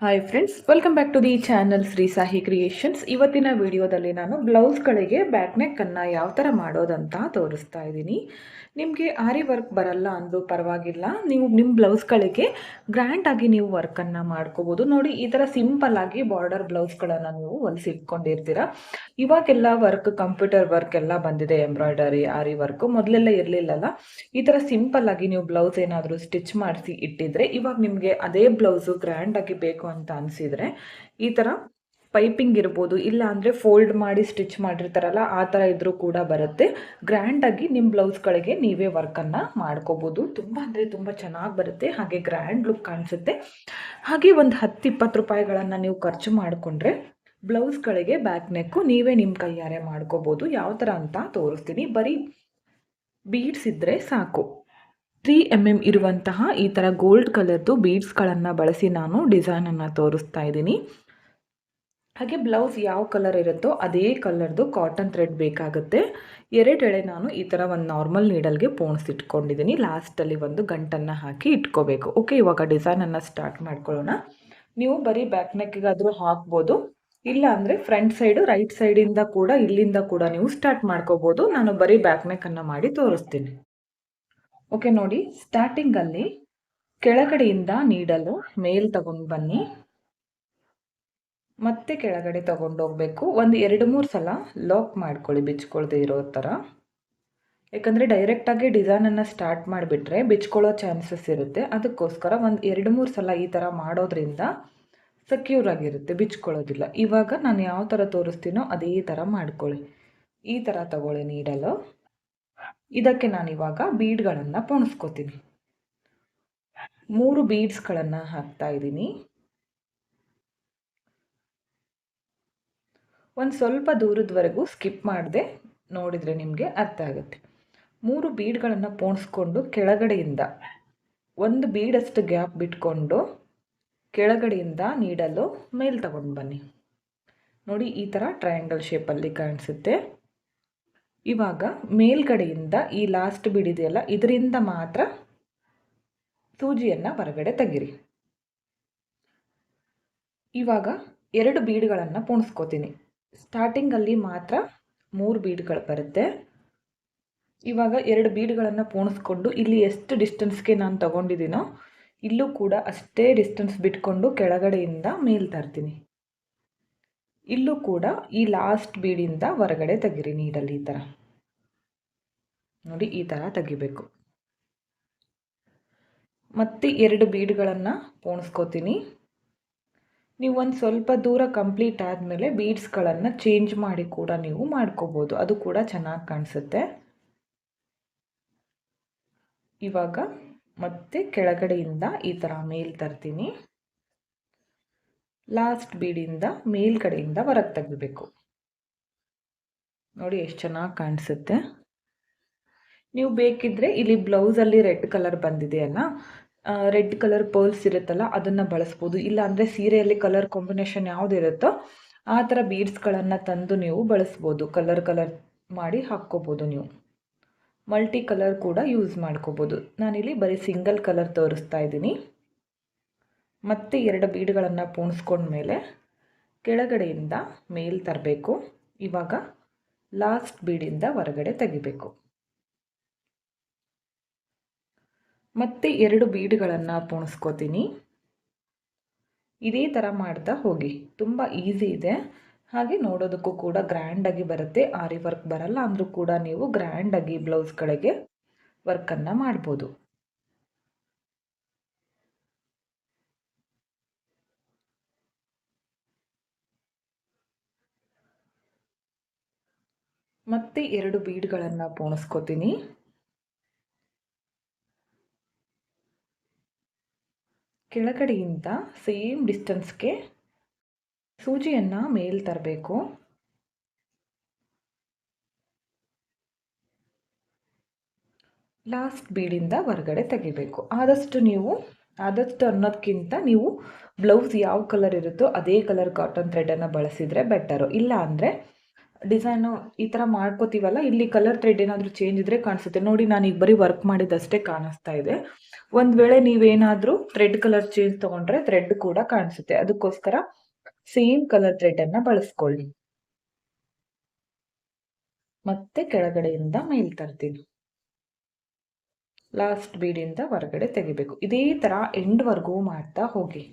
Hi friends, welcome back to the channel Shri Sahi creations. ಇವತ್ತಿನ ವಿಡಿಯೋದಲ್ಲಿ ನಾನು ಬ್ಲೌಸ್ಗಳಿಗೆ ಬ್ಯಾಕ್ ನೆಕ್ಕನ್ನು ಯಾವ ಥರ ಮಾಡೋದಂತ ತೋರಿಸ್ತಾ ಇದ್ದೀನಿ. ನಿಮಗೆ ಆರಿ ವರ್ಕ್ ಬರಲ್ಲ ಅಂದರೂ ಪರವಾಗಿಲ್ಲ, ನೀವು ನಿಮ್ಮ ಬ್ಲೌಸ್ಗಳಿಗೆ ಗ್ರ್ಯಾಂಡಾಗಿ ನೀವು ವರ್ಕನ್ನು ಮಾಡ್ಕೋಬೋದು. ನೋಡಿ, ಈ ಥರ ಸಿಂಪಲ್ಲಾಗಿ ಬಾರ್ಡರ್ ಬ್ಲೌಸ್ಗಳನ್ನು ನೀವು ಹೊಲಿಸಿಟ್ಕೊಂಡಿರ್ತೀರ. ಇವಾಗೆಲ್ಲ ವರ್ಕ್, ಕಂಪ್ಯೂಟರ್ ವರ್ಕ್ ಎಲ್ಲ ಬಂದಿದೆ, ಎಂಬ್ರಾಯ್ಡರಿ, ಆರಿ ವರ್ಕು ಮೊದಲೆಲ್ಲ ಇರಲಿಲ್ಲಲ್ಲ. ಈ ಥರ ಸಿಂಪಲ್ಲಾಗಿ ನೀವು ಬ್ಲೌಸ್ ಏನಾದರೂ ಸ್ಟಿಚ್ ಮಾಡಿಸಿ ಇಟ್ಟಿದ್ರೆ, ಇವಾಗ ನಿಮಗೆ ಅದೇ ಬ್ಲೌಸು ಗ್ರ್ಯಾಂಡಾಗಿ ಬೇಕು ಅಂತ ಅನಿಸಿದರೆ ಈ ಥರ ಪೈಪಿಂಗ್ ಇರ್ಬೋದು, ಇಲ್ಲ ಅಂದರೆ ಫೋಲ್ಡ್ ಮಾಡಿ ಸ್ಟಿಚ್ ಮಾಡಿರ್ತಾರಲ್ಲ ಆ ಥರ ಇದ್ರೂ ಕೂಡ ಬರುತ್ತೆ. ಗ್ರ್ಯಾಂಡಾಗಿ ನಿಮ್ಮ ಬ್ಲೌಸ್ಗಳಿಗೆ ನೀವೇ ವರ್ಕನ್ನು ಮಾಡ್ಕೋಬೋದು. ತುಂಬ ಅಂದರೆ ತುಂಬ ಚೆನ್ನಾಗಿ ಬರುತ್ತೆ, ಹಾಗೆ ಗ್ರ್ಯಾಂಡ್ ಲುಕ್ ಕಾಣಿಸುತ್ತೆ. ಹಾಗೆ ಒಂದು 10-20 ರೂಪಾಯಿಗಳನ್ನು ನೀವು ಖರ್ಚು ಮಾಡಿಕೊಂಡ್ರೆ ಬ್ಲೌಸ್ಗಳಿಗೆ ಬ್ಯಾಕ್ ನೆಕ್ಕು ನೀವೇ ನಿಮ್ಮ ಕೈಯಾರೆ ಮಾಡ್ಕೋಬೋದು. ಯಾವ ಥರ ಅಂತ ತೋರಿಸ್ತೀನಿ. ಬರೀ ಬೀಡ್ಸ್ ಇದ್ದರೆ ಸಾಕು. 3 mm ಇರುವಂತಹ ಈ ಥರ ಗೋಲ್ಡ್ ಕಲರ್ದು ಬೀಡ್ಸ್ಗಳನ್ನು ಬಳಸಿ ನಾನು ಡಿಸೈನನ್ನು ತೋರಿಸ್ತಾ ಇದ್ದೀನಿ. ಹಾಗೆ ಬ್ಲೌಸ್ ಯಾವ ಕಲರ್ ಇರುತ್ತೋ ಅದೇ ಕಲರ್ದು ಕಾಟನ್ ಥ್ರೆಡ್ ಬೇಕಾಗುತ್ತೆ. 2 ಎಳೆ ನಾನು ಈ ಥರ ಒಂದು ನಾರ್ಮಲ್ ನೀಡಲ್ಗೆ ಪೋಣಿಸಿಟ್ಕೊಂಡಿದ್ದೀನಿ. ಲಾಸ್ಟಲ್ಲಿ ಒಂದು ಗಂಟನ್ನು ಹಾಕಿ ಇಟ್ಕೋಬೇಕು. ಓಕೆ, ಇವಾಗ ಡಿಸೈನನ್ನು ಸ್ಟಾರ್ಟ್ ಮಾಡ್ಕೊಳ್ಳೋಣ. ನೀವು ಬರೀ ಬ್ಯಾಕ್ ನೆಕ್ಗಾದರೂ ಹಾಕ್ಬೋದು, ಇಲ್ಲ ಅಂದರೆ ಫ್ರಂಟ್ ಸೈಡು ರೈಟ್ ಸೈಡಿಂದ ಕೂಡ ಇಲ್ಲಿಂದ ಕೂಡ ನೀವು ಸ್ಟಾರ್ಟ್ ಮಾಡ್ಕೋಬೋದು. ನಾನು ಬರೀ ಬ್ಯಾಕ್ ನೆಕ್ಕನ್ನು ಮಾಡಿ ತೋರಿಸ್ತೀನಿ. ಓಕೆ ನೋಡಿ, ಸ್ಟಾರ್ಟಿಂಗಲ್ಲಿ ಕೆಳಗಡೆಯಿಂದ ನೀಡಲು ಮೇಲ್ ತಗೊಂಡು ಬನ್ನಿ, ಮತ್ತೆ ಕೆಳಗಡೆ ತಗೊಂಡೋಗ್ಬೇಕು. ಒಂದು 2-3 ಸಲ ಲಾಕ್ ಮಾಡ್ಕೊಳ್ಳಿ, ಬಿಚ್ಕೊಳ್ದೆ ಇರೋ ಥರ. ಯಾಕಂದರೆ ಡೈರೆಕ್ಟಾಗಿ ಡಿಸೈನನ್ನು ಸ್ಟಾರ್ಟ್ ಮಾಡಿಬಿಟ್ರೆ ಬಿಚ್ಕೊಳ್ಳೋ ಚಾನ್ಸಸ್ ಇರುತ್ತೆ. ಅದಕ್ಕೋಸ್ಕರ ಒಂದು 2-3 ಸಲ ಈ ಥರ ಮಾಡೋದ್ರಿಂದ ಸೆಕ್ಯೂರ್ ಆಗಿರುತ್ತೆ, ಬಿಚ್ಕೊಳ್ಳೋದಿಲ್ಲ. ಇವಾಗ ನಾನು ಯಾವ ಥರ ತೋರಿಸ್ತೀನೋ ಅದೇ ಥರ ಮಾಡ್ಕೊಳ್ಳಿ. ಈ ಥರ ತಗೊಳ್ಳಿ ನೀಡಲು. ಇದಕ್ಕೆ ನಾನಿವಾಗ ಬೀಡ್ಗಳನ್ನು ಪೋಣಿಸ್ಕೋತೀನಿ. 3 ಬೀಡ್ಸ್ಗಳನ್ನು ಹಾಕ್ತಾ ಇದ್ದೀನಿ. ಒಂದು ಸ್ವಲ್ಪ ದೂರದವರೆಗೂ ಸ್ಕಿಪ್ ಮಾಡದೆ ನೋಡಿದರೆ ನಿಮಗೆ ಅರ್ಥ ಆಗುತ್ತೆ. 3 ಬೀಡ್ಗಳನ್ನು ಪೋಣಿಸ್ಕೊಂಡು ಕೆಳಗಡೆಯಿಂದ ಒಂದು ಬೀಡಷ್ಟು ಗ್ಯಾಪ್ ಬಿಟ್ಕೊಂಡು ಕೆಳಗಡೆಯಿಂದ ನೀಡಲು ಮೇಲ್ ತಗೊಂಡು ಬನ್ನಿ. ನೋಡಿ, ಈ ಥರ ಟ್ರಯಾಂಗಲ್ ಶೇಪಲ್ಲಿ ಕಾಣಿಸುತ್ತೆ. ಇವಾಗ ಮೇಲ್ಗಡೆಯಿಂದ ಈ ಲಾಸ್ಟ್ ಬೀಡ್ ಇದೆಯಲ್ಲ, ಇದರಿಂದ ಮಾತ್ರ ಸೂಜಿಯನ್ನು ಹೊರಗಡೆ ತೆಗಿರಿ. ಇವಾಗ 2 ಬೀಡ್ಗಳನ್ನು ಪೋಣಿಸ್ಕೋತೀನಿ. ಸ್ಟಾರ್ಟಿಂಗಲ್ಲಿ ಮಾತ್ರ 3 ಬೀಡ್ಗಳು ಬರುತ್ತೆ. ಇವಾಗ 2 ಬೀಡ್ಗಳನ್ನು ಪೋಣಿಸ್ಕೊಂಡು ಇಲ್ಲಿ ಎಷ್ಟು ಡಿಸ್ಟೆನ್ಸ್ಗೆ ನಾನು ತಗೊಂಡಿದ್ದೀನೋ ಇಲ್ಲೂ ಕೂಡ ಅಷ್ಟೇ ಡಿಸ್ಟೆನ್ಸ್ ಬಿಟ್ಕೊಂಡು ಕೆಳಗಡೆಯಿಂದ ಮೇಲ್ ತರ್ತೀನಿ. ಇಲ್ಲೂ ಕೂಡ ಈ ಲಾಸ್ಟ್ ಬೀಡಿಂದ ಹೊರಗಡೆ ತೆಗಿರಿ ನೀಡಲ್ಲಿ. ಈ ಥರ ನೋಡಿ, ಈ ಥರ ತೆಗಿಬೇಕು. ಮತ್ತೆ 2 ಬೀಡ್ಗಳನ್ನು ಪೋಣಿಸ್ಕೋತೀನಿ. ನೀವು ಒಂದು ಸ್ವಲ್ಪ ದೂರ ಕಂಪ್ಲೀಟ್ ಆದಮೇಲೆ ಬೀಡ್ಸ್ಗಳನ್ನು ಚೇಂಜ್ ಮಾಡಿ ಕೂಡ ನೀವು ಮಾಡ್ಕೋಬೋದು, ಅದು ಕೂಡ ಚೆನ್ನಾಗಿ ಕಾಣಿಸುತ್ತೆ. ಇವಾಗ ಮತ್ತೆ ಕೆಳಗಡೆಯಿಂದ ಈ ಥರ ಮೇಲ್ ತರ್ತೀನಿ. ಲಾಸ್ಟ್ ಬೀಡಿಂದ ಮೇಲ್ಗಡೆಯಿಂದ ಹೊರಗೆ ತೆಗಿಬೇಕು. ನೋಡಿ ಎಷ್ಟು ಚೆನ್ನಾಗಿ ಕಾಣಿಸುತ್ತೆ. ನೀವು ಬೇಕಿದ್ದರೆ ಇಲ್ಲಿ ಬ್ಲೌಸಲ್ಲಿ ರೆಡ್ ಕಲರ್ ಬಂದಿದೆಯಲ್ಲ, ರೆಡ್ ಕಲರ್ ಪರ್ಲ್ಸ್ ಇರುತ್ತಲ್ಲ ಅದನ್ನು ಬಳಸ್ಬೋದು. ಇಲ್ಲ ಅಂದರೆ ಸೀರೆಯಲ್ಲಿ ಕಲರ್ ಕಾಂಬಿನೇಷನ್ ಯಾವುದಿರುತ್ತೋ ಆ ಥರ ಬೀಡ್ಸ್ಗಳನ್ನು ತಂದು ನೀವು ಬಳಸ್ಬೋದು. ಕಲರ್ ಮಾಡಿ ಹಾಕ್ಕೋಬೋದು. ನೀವು ಮಲ್ಟಿ ಕಲರ್ ಕೂಡ ಯೂಸ್ ಮಾಡ್ಕೋಬೋದು. ನಾನಿಲ್ಲಿ ಬರೀ ಸಿಂಗಲ್ ಕಲರ್ ತೋರಿಸ್ತಾ ಇದ್ದೀನಿ. ಮತ್ತೆ 2 ಬೀಡ್ಗಳನ್ನು ಪೋಣಿಸ್ಕೊಂಡ್ಮೇಲೆ ಕೆಳಗಡೆಯಿಂದ ಮೇಲ್ ತರಬೇಕು. ಇವಾಗ ಲಾಸ್ಟ್ ಬೀಡಿಂದ ಹೊರಗಡೆ ತೆಗಿಬೇಕು. ಮತ್ತೆ 2 ಬೀಡ್ಗಳನ್ನು ಪೋಣಿಸ್ಕೋತೀನಿ. ಇದೇ ಥರ ಮಾಡ್ತಾ ಹೋಗಿ. ತುಂಬ ಈಸಿ ಇದೆ, ಹಾಗೆ ನೋಡೋದಕ್ಕೂ ಕೂಡ ಗ್ರ್ಯಾಂಡಾಗಿ ಬರುತ್ತೆ. ಆರಿ ವರ್ಕ್ ಬರಲ್ಲ ಅಂದರೂ ಕೂಡ ನೀವು ಗ್ರ್ಯಾಂಡಾಗಿ ಬ್ಲೌಸ್ಗಳಿಗೆ ವರ್ಕನ್ನು ಮಾಡ್ಬೋದು. ಮತ್ತೆ 2 ಬೀಡ್ಗಳನ್ನು ಪೋಣಿಸ್ಕೋತೀನಿ. ಕೆಳಗಡೆಯಿಂದ ಸೇಮ್ ಡಿಸ್ಟೆನ್ಸ್ಗೆ ಸೂಜಿಯನ್ನು ಮೇಲ್ ತರಬೇಕು. ಲಾಸ್ಟ್ ಬೀಡಿಂದ ಹೊರಗಡೆ ತೆಗಿಬೇಕು. ಆದಷ್ಟು ಅನ್ನೋದಕ್ಕಿಂತ ನೀವು ಬ್ಲೌಸ್ ಯಾವ ಕಲರ್ ಇರುತ್ತೋ ಅದೇ ಕಲರ್ ಕಾಟನ್ ಥ್ರೆಡನ್ನು ಬಳಸಿದರೆ ಬೆಟರು. ಇಲ್ಲ ಅಂದರೆ ಡಿಸೈನು ಈ ಥರ ಮಾಡ್ಕೋತೀವಲ್ಲ, ಇಲ್ಲಿ ಕಲರ್ ಥ್ರೆಡ್ ಏನಾದರೂ ಚೇಂಜ್ ಇದ್ದರೆ ಕಾಣಿಸುತ್ತೆ. ನೋಡಿ ನಾನೀಗ ಬರೀ ವರ್ಕ್ ಮಾಡಿದ್ದಷ್ಟೇ ಕಾಣಿಸ್ತಾ ಇದೆ. ಒಂದು ವೇಳೆ ನೀವೇನಾದರೂ ಥ್ರೆಡ್ ಕಲರ್ ಚೇಂಜ್ ತೊಗೊಂಡ್ರೆ ಥ್ರೆಡ್ ಕೂಡ ಕಾಣಿಸುತ್ತೆ. ಅದಕ್ಕೋಸ್ಕರ ಸೇಮ್ ಕಲರ್ ಥ್ರೆಡನ್ನು ಬಳಸ್ಕೊಳ್ಳಿ. ಮತ್ತೆ ಕೆಳಗಡೆಯಿಂದ ಮೇಲ್ ತರ್ತೀನಿ. ಲಾಸ್ಟ್ ಬೀಡಿಂದ ಹೊರಗಡೆ ತೆಗಿಬೇಕು. ಇದೇ ಥರ ಎಂಡ್ವರೆಗೂ ಮಾಡ್ತಾ ಹೋಗಿ.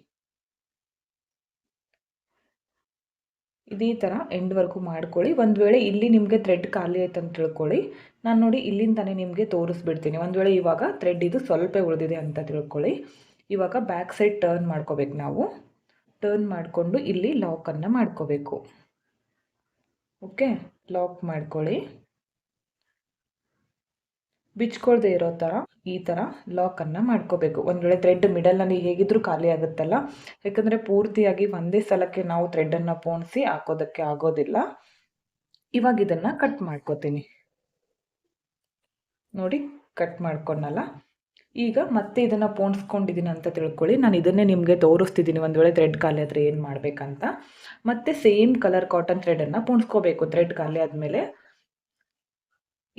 ಇದೇ ಥರ ಎಂಡ್ವರೆಗೂ ಮಾಡ್ಕೊಳ್ಳಿ. ಒಂದು ವೇಳೆ ಇಲ್ಲಿ ನಿಮಗೆ ಥ್ರೆಡ್ ಖಾಲಿ ಆಯ್ತು ಅಂತ ತಿಳ್ಕೊಳ್ಳಿ. ನಾನು ನೋಡಿ ಇಲ್ಲಿಂದಾನೇ ನಿಮಗೆ ತೋರಿಸ್ಬಿಡ್ತೀನಿ. ಒಂದು ವೇಳೆ ಇವಾಗ ಥ್ರೆಡ್ ಇದು ಸ್ವಲ್ಪ ಉಳಿದಿದೆ ಅಂತ ತಿಳ್ಕೊಳ್ಳಿ. ಇವಾಗ ಬ್ಯಾಕ್ ಸೈಡ್ ಟರ್ನ್ ಮಾಡ್ಕೋಬೇಕು ನಾವು. ಟರ್ನ್ ಮಾಡಿಕೊಂಡು ಇಲ್ಲಿ ಲಾಕನ್ನು ಮಾಡ್ಕೋಬೇಕು. ಓಕೆ, ಲಾಕ್ ಮಾಡ್ಕೊಳ್ಳಿ. ಬಿಚ್ಕೊಳ್ದೆ ಇರೋ ಥರ ಈ ಥರ ಲಾಕನ್ನು ಮಾಡ್ಕೋಬೇಕು. ಒಂದು ವೇಳೆ ಥ್ರೆಡ್ ಮಿಡಲ್ನಲ್ಲಿ ಹೇಗಿದ್ರೂ ಖಾಲಿ ಆಗುತ್ತಲ್ಲ, ಯಾಕಂದರೆ ಪೂರ್ತಿಯಾಗಿ ಒಂದೇ ಸಲಕ್ಕೆ ನಾವು ಥ್ರೆಡನ್ನು ಪೋಣಿಸಿ ಹಾಕೋದಕ್ಕೆ ಆಗೋದಿಲ್ಲ. ಇವಾಗ ಇದನ್ನು ಕಟ್ ಮಾಡ್ಕೋತೀನಿ. ನೋಡಿ ಕಟ್ ಮಾಡ್ಕೊಂಡಲ್ಲ. ಈಗ ಮತ್ತೆ ಇದನ್ನು ಪೋಣಿಸ್ಕೊಂಡಿದ್ದೀನಿ ಅಂತ ತಿಳ್ಕೊಳ್ಳಿ. ನಾನು ಇದನ್ನೇ ನಿಮಗೆ ತೋರಿಸ್ತಿದ್ದೀನಿ. ಒಂದು ವೇಳೆ ಥ್ರೆಡ್ ಖಾಲಿ ಆದರೆ ಏನು ಮಾಡಬೇಕಂತ. ಮತ್ತೆ ಸೇಮ್ ಕಲರ್ ಕಾಟನ್ ಥ್ರೆಡನ್ನು ಪೋಣಿಸ್ಕೋಬೇಕು. ಥ್ರೆಡ್ ಖಾಲಿ ಆದಮೇಲೆ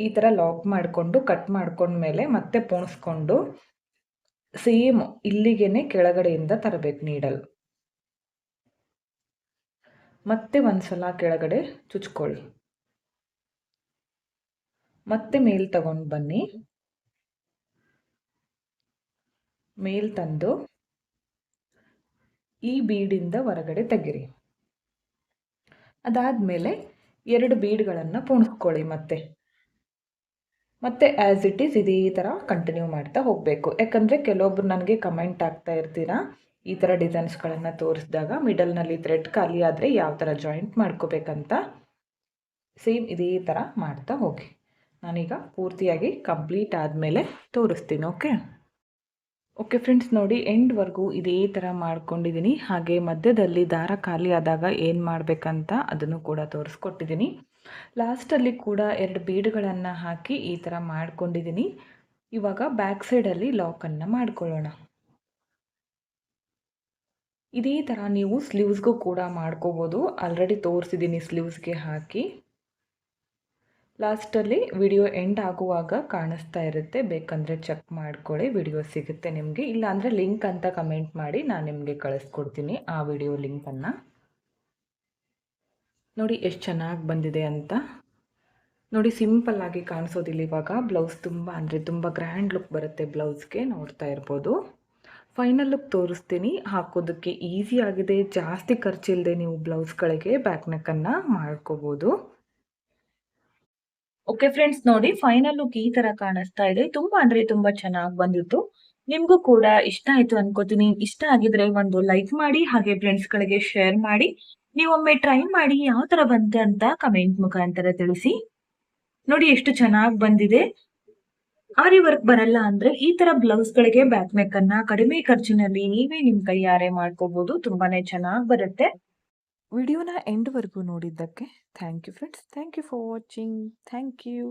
ಈ ಥರ ಲಾಕ್ ಮಾಡಿಕೊಂಡು ಕಟ್ ಮಾಡ್ಕೊಂಡ್ಮೇಲೆ ಮತ್ತೆ ಪೋಣಿಸ್ಕೊಂಡು ಸೇಮ್ ಇಲ್ಲಿಗೇನೆ ಕೆಳಗಡೆಯಿಂದ ತರಬೇಕು ನೀಡಲ್. ಮತ್ತೆ ಒಂದ್ಸಲ ಕೆಳಗಡೆ ಚುಚ್ಕೊಳ್ಳಿ. ಮತ್ತೆ ಮೇಲ್ ತಗೊಂಡು ಬನ್ನಿ. ಮೇಲ್ ತಂದು ಈ ಬೀಡಿಂದ ಹೊರಗಡೆ ತೆಗಿರಿ. ಅದಾದಮೇಲೆ 2 ಬೀಡ್ಗಳನ್ನು ಪೋಣಿಸ್ಕೊಳ್ಳಿ. ಮತ್ತೆ ಆ್ಯಸ್ ಇಟ್ ಈಸ್ ಇದೇ ಥರ ಕಂಟಿನ್ಯೂ ಮಾಡ್ತಾ ಹೋಗಬೇಕು. ಯಾಕಂದರೆ ಕೆಲವೊಬ್ರು ನನಗೆ ಕಮೆಂಟ್ ಆಗ್ತಾ ಇರ್ತೀರಾ, ಈ ಥರ ಡಿಸೈನ್ಸ್ಗಳನ್ನು ತೋರಿಸಿದಾಗ ಮಿಡಲ್ನಲ್ಲಿ ಥ್ರೆಡ್ ಖಾಲಿ ಆದರೆ ಯಾವ ಥರ ಜಾಯಿಂಟ್ ಮಾಡ್ಕೋಬೇಕಂತ. ಸೇಮ್ ಇದೇ ಥರ ಮಾಡ್ತಾ ಹೋಗಿ. ನಾನೀಗ ಪೂರ್ತಿಯಾಗಿ ಕಂಪ್ಲೀಟ್ ಆದಮೇಲೆ ತೋರಿಸ್ತೀನಿ. ಓಕೆ ಫ್ರೆಂಡ್ಸ್, ನೋಡಿ ಎಂಡ್ವರೆಗೂ ಇದೇ ಥರ ಮಾಡ್ಕೊಂಡಿದ್ದೀನಿ. ಹಾಗೆ ಮಧ್ಯದಲ್ಲಿ ದಾರ ಖಾಲಿ ಆದಾಗ ಏನು ಮಾಡಬೇಕಂತ ಅದನ್ನು ಕೂಡ ತೋರಿಸ್ಕೊಟ್ಟಿದ್ದೀನಿ. ಲಾಸ್ಟಲ್ಲಿ ಕೂಡ 2 ಬೀಡ್ಗಳನ್ನು ಹಾಕಿ ಈ ಥರ ಮಾಡ್ಕೊಂಡಿದ್ದೀನಿ. ಇವಾಗ ಬ್ಯಾಕ್ ಸೈಡಲ್ಲಿ ಲಾಕನ್ನು ಮಾಡ್ಕೊಳ್ಳೋಣ. ಇದೇ ಥರ ನೀವು ಸ್ಲೀವ್ಸ್ಗೂ ಕೂಡ ಮಾಡ್ಕೋಬೋದು. ಆಲ್ರೆಡಿ ತೋರಿಸಿದ್ದೀನಿ ಸ್ಲೀವ್ಸ್ಗೆ ಹಾಕಿ. ಲಾಸ್ಟಲ್ಲಿ ವಿಡಿಯೋ ಎಂಡ್ ಆಗುವಾಗ ಕಾಣಿಸ್ತಾ ಇರುತ್ತೆ, ಬೇಕಂದರೆ ಚೆಕ್ ಮಾಡ್ಕೊಳ್ಳಿ. ವಿಡಿಯೋ ಸಿಗುತ್ತೆ ನಿಮಗೆ. ಇಲ್ಲಾಂದರೆ ಲಿಂಕ್ ಅಂತ ಕಮೆಂಟ್ ಮಾಡಿ, ನಾನು ನಿಮಗೆ ಕಳಿಸ್ಕೊಡ್ತೀನಿ ಆ ವಿಡಿಯೋ ಲಿಂಕನ್ನು. ನೋಡಿ ಎಷ್ಟು ಚೆನ್ನಾಗಿ ಬಂದಿದೆ ಅಂತ. ನೋಡಿ ಸಿಂಪಲ್ಲಾಗಿ ಕಾಣಿಸೋದಿಲ್ಲ. ಇವಾಗ ಬ್ಲೌಸ್ ತುಂಬ ಗ್ರ್ಯಾಂಡ್ ಲುಕ್ ಬರುತ್ತೆ ಬ್ಲೌಸ್ಗೆ. ನೋಡ್ತಾ ಇರ್ಬೋದು. ಫೈನಲ್ ಲುಕ್ ತೋರಿಸ್ತೀನಿ. ಹಾಕೋದಕ್ಕೆ ಈಸಿ ಆಗಿದೆ. ಜಾಸ್ತಿ ಖರ್ಚಿಲ್ಲದೆ ನೀವು ಬ್ಲೌಸ್ಗಳಿಗೆ ಬ್ಯಾಕ್ ನೆಕ್ಕನ್ನು ಮಾಡ್ಕೋಬೋದು. ಓಕೆ ಫ್ರೆಂಡ್ಸ್, ನೋಡಿ ಫೈನಲ್ ಲುಕ್ ಈ ತರ ಕಾಣಿಸ್ತಾ ಇದೆ. ತುಂಬಾ ಚೆನ್ನಾಗಿ ಬಂದಿತ್ತು. ನಿಮಗೂ ಕೂಡ ಇಷ್ಟ ಆಯ್ತು ಅನ್ಕೋತೀನಿ. ಇಷ್ಟ ಆಗಿದ್ರೆ ಒಂದು ಲೈಕ್ ಮಾಡಿ, ಹಾಗೆ ಫ್ರೆಂಡ್ಸ್ ಗಳಿಗೆ ಶೇರ್ ಮಾಡಿ. ನೀವೊಮ್ಮೆ ಟ್ರೈ ಮಾಡಿ ಯಾವ ತರ ಬಂತೆ ಅಂತ ಕಮೆಂಟ್ ಮುಖಾಂತರ ತಿಳಿಸಿ. ನೋಡಿ ಎಷ್ಟು ಚೆನ್ನಾಗಿ ಬಂದಿದೆ. ಆರಿ ವರ್ಕ್ ಬರಲ್ಲ ಅಂದ್ರೆ ಈ ತರ ಬ್ಲೌಸ್ ಗಳಿಗೆ ಬ್ಯಾಕ್ ನೆಕ್ ಅನ್ನ ಕಡಿಮೆ ಖರ್ಚಿನಲ್ಲಿ ನೀವೇ ನಿಮ್ ಕೈಯಾರೆ ಮಾಡ್ಕೋಬಹುದು. ತುಂಬಾನೇ ಚೆನ್ನಾಗಿ ಬರುತ್ತೆ. ವಿಡಿಯೋನ ಎಂಡ್ ವರೆಗೂ ನೋಡಿದ್ದಕ್ಕೆ thank you friends. Thank you for watching. Thank you.